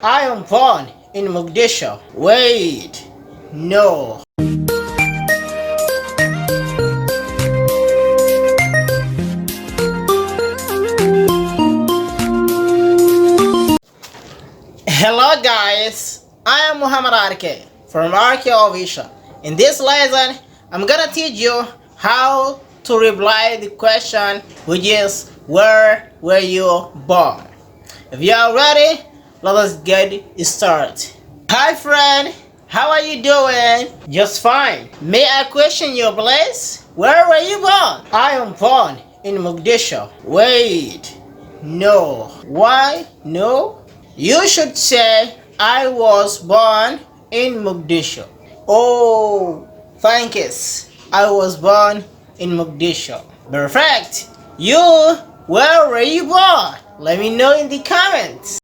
I am born in Mogadishu. Wait, no. Hello guys, I am Muhammad Arke from Arke Official. In this lesson, I'm gonna teach you how to reply the question which is where were you born? If you are ready, let us get started. Hi friend, how are you doing? Just fine. May I question your place? Where were you born? I am born in Mogadishu. Wait, no. Why no? You should say I was born in Mogadishu. Oh, thank you. I was born in Mogadishu. Perfect. You, where were you born? Let me know in the comments.